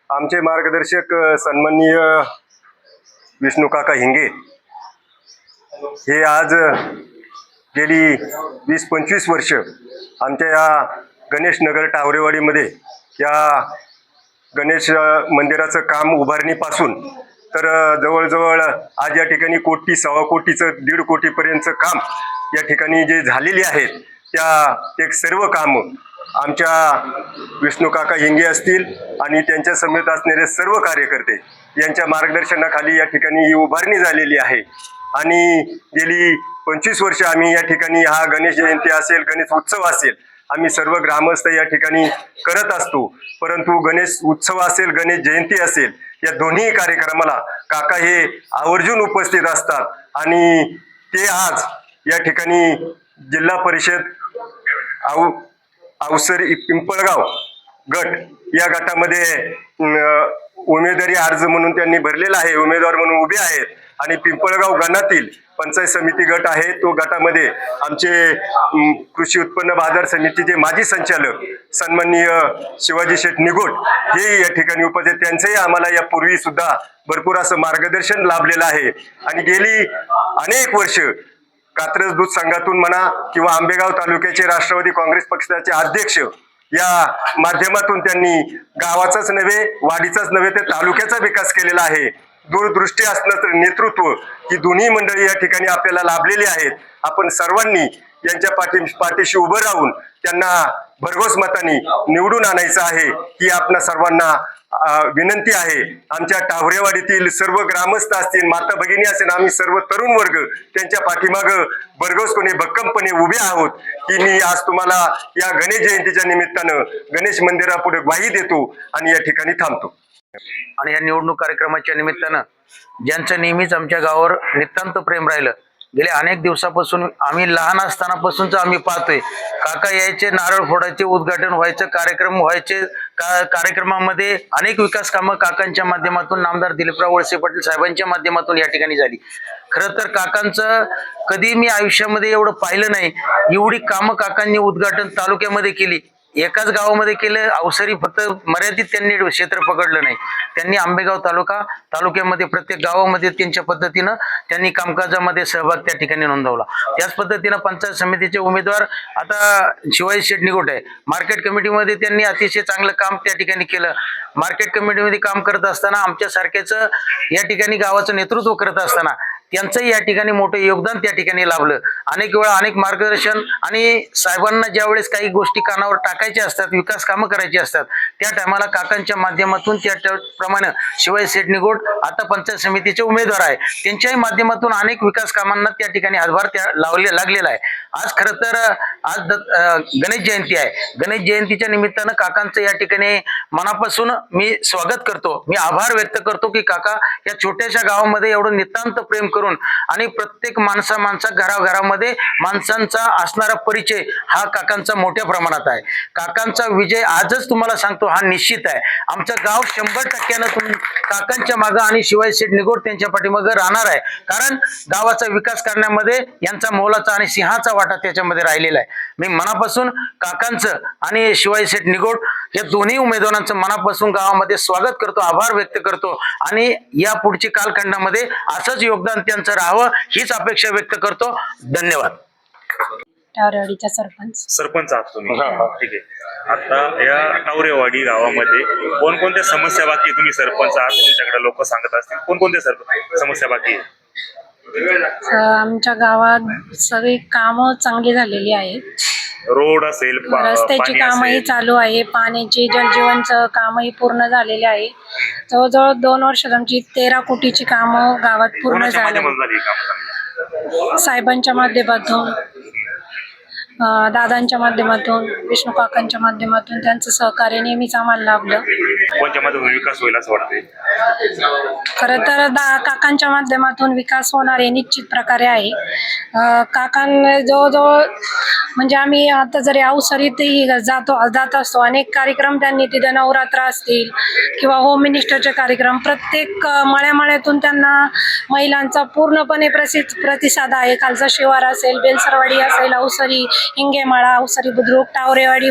आमचे मार्गदर्शक सन्माननीय विष्णू काका हिंगे हे आज गेली 20-25 वर्ष आमच्या या गणेश नगर टावरेवाडीमध्ये या गणेश मंदिराचं काम उभारणीपासून तर जवळजवळ आज या ठिकाणी कोटी, सव्वा कोटीचं, 1.5 कोटीपर्यंतचं काम या ठिकाणी जे झालेली आहेत त्या एक सर्व कामं आमच्या विष्णू काका हिंगे असतील आणि त्यांच्या समेत असणारे सर्व कार्यकर्ते यांच्या मार्गदर्शनाखाली या ठिकाणी ही उभारणी झालेली आहे। आणि गेली 25 वर्ष आम्ही या ठिकाणी हा गणेश जयंती असेल, गणेश उत्सव असेल, आम्ही सर्व ग्रामस्थ या ठिकाणी करत असतो। परंतु गणेश उत्सव असेल, गणेश जयंती असेल, या दोन्ही कार्यक्रमाला काका हे आवर्जून उपस्थित असतात आणि ते आज या ठिकाणी जिल्हा परिषद अवसरी पिंपळगाव गट या गटामध्ये उमेदवारी अर्ज म्हणून त्यांनी भरलेला आहे, उमेदवार म्हणून उभे आहेत। आणि पिंपळगाव गणातील पंचायत समिती गट आहे, तो गटामध्ये आमचे कृषी उत्पन्न बाजार समितीचे माजी संचालक सन्माननीय शिवाजी शेठ निगोट हे या ठिकाणी उपस्थित, त्यांचंही आम्हाला यापूर्वी सुद्धा भरपूर असं मार्गदर्शन लाभलेलं आहे। आणि गेली अनेक वर्ष कात्रज दूध संघातून म्हणा किंवा आंबेगाव तालुक्याचे राष्ट्रवादी काँग्रेस पक्षाचे अध्यक्ष या माध्यमातून त्यांनी गावाचाच नव्हे, वाडीचाच नव्हे, तर तालुक्याचा विकास केलेला आहे। दूरदृष्टी असणारं नेतृत्व ही दोन्ही मंडळी या ठिकाणी आपल्याला लाभलेली आहेत। आपण सर्वांनी यांच्या पाठीशी उभं राहून त्यांना भरघोस मताने निवडून आणायचं आहे ही आपल्या सर्वांना विनंती आहे। आमच्या टावरेवाडीतील सर्व ग्रामस्थ असतील, माता भगिनी असतील, आम्ही सर्व तरुण वर्ग त्यांच्या पाठीमागं भरघोसपणे भक्कमपणे उभे आहोत की मी आज तुम्हाला या गणेश जयंतीच्या निमित्तानं गणेश मंदिरापुढे ग्वाही देतो आणि या ठिकाणी थांबतो। आणि या निवडणूक कार्यक्रमाच्या निमित्तानं ज्यांचं नेहमीच आमच्या गावावर नितांत प्रेम राहिलं, गेल्या अनेक दिवसापासून आम्ही लहान असतानापासूनच आम्ही पाहतोय, काका यायचे, नारळ फोडायचे, उद्घाटन व्हायचं, कार्यक्रम व्हायचे, कार्यक्रमामध्ये अनेक विकास कामं काकांच्या माध्यमातून, नामदार दिलीपराव वळसे पाटील साहेबांच्या माध्यमातून या ठिकाणी झाली। खरं तर काकांचं कधी मी आयुष्यामध्ये एवढं पाहिलं नाही, एवढी कामं काकांनी उद्घाटन तालुक्यामध्ये केली। एकाच गावामध्ये केलं, अवसरी फक्त मर्यादित त्यांनी क्षेत्र पकडलं नाही, त्यांनी आंबेगाव तालुक्यामध्ये प्रत्येक गावामध्ये त्यांच्या पद्धतीनं त्यांनी कामकाजामध्ये सहभाग त्या ठिकाणी नोंदवला। त्याच पद्धतीनं पंचायत समितीचे उमेदवार आता शिवाजी शेठ निगोट आहे, मार्केट कमिटीमध्ये त्यांनी अतिशय चांगलं काम त्या ठिकाणी केलं। मार्केट कमिटीमध्ये काम करत असताना आमच्या सारख्याच या ठिकाणी गावाचं नेतृत्व करत असताना त्यांचंही या ठिकाणी मोठं योगदान त्या ठिकाणी लाभलं। अनेक वेळा अनेक मार्गदर्शन आणि साहेबांना ज्या वेळेस काही गोष्टी कानावर टाकायच्या असतात, विकास कामं करायची असतात, त्या टायमाला काकांच्या माध्यमातून त्याप्रमाणे शिवाजी शेठ निगोट आता पंचायत समितीचे उमेदवार आहे, त्यांच्याही माध्यमातून अनेक विकास कामांना त्या ठिकाणी हातभार लागलेला आहे। आज खरं तर आज गणेश जयंती आहे, गणेश जयंतीच्या निमित्तानं काकांचं या ठिकाणी मनापासून मी स्वागत करतो, मी आभार व्यक्त करतो की काका या छोट्याशा गावामध्ये एवढं नितांत प्रेम करून आणि प्रत्येक माणसा घराघरामध्ये माणसांचा असणारा परिचय हा काकांचा मोठ्या प्रमाणात आहे। काकांचा विजय आजच तुम्हाला सांगतो हा निश्चित आहे। आमचं गाव 100% काकांच्या मागं आणि शिवाजी शेठ निगोट त्यांच्या पाठीमागं राहणार आहे, कारण गावाचा विकास करण्यामध्ये यांचा मोलाचा आणि सिंहाचा वाटा त्याच्यामध्ये राहिलेला आहे। मी मनापासून काकांचं आणि शिवाजी शेठ निगोट या दोन्ही उमेदवारांचं मनापासून गावामध्ये स्वागत करतो, आभार व्यक्त करतो आणि या पुढची कालखंडामध्ये असंच योगदान त्यांचं राहावं हीच अपेक्षा व्यक्त करतो। धन्यवाद। टावरेवाडीचा सरपंच आहात तुम्ही? ठीक आहे। आता या टावरेवाडी गावामध्ये कोणकोणत्या समस्या बाकी तुम्ही सरपंच आहात, तुमच्याकडे लोक सांगत असतील कोणकोणत्या समस्या बाकी आहे? आमच्या गावात सगळी कामं चांगली झालेली आहेत, रोड असेल, रस्त्याची कामही चालू आहे, पाण्याची जलजीवनचं कामही पूर्ण झालेले आहे। जवळजवळ 2 वर्षात आमची 13 कोटीची कामं गावात पूर्ण झाली, साहेबांच्या माध्यमातून, दादांच्या माध्यमातून, विष्णू काकांच्या माध्यमातून त्यांचं सहकार्य नेहमीच आम्हाला लाभलं। कोणत्या माध्यमातून विकास होईल असं वाटतंय? खरं तर काकांच्या माध्यमातून विकास होणार हे निश्चित प्रकारे आहे। काकांना जवळजवळ म्हणजे आम्ही आता जरी अवसरीतही जात असतो, अनेक कार्यक्रम त्यांनी तिथे, नवरात्र असतील किंवा होम मिनिस्टरचे कार्यक्रम, प्रत्येक मळ्यामळ्यातून त्यांना महिलांचा पूर्णपणे प्रतिसाद आहे। खालचा शिवार असेल, बेलसरवाडी असेल, अवसरी, हिंगेमाळा, अवसरी बुद्रुक, टावरेवाडी,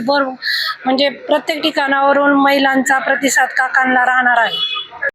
म्हणजे प्रत्येक ठिकाणावरून महिलांचा प्रतिसाद काकांना राहणार आहे.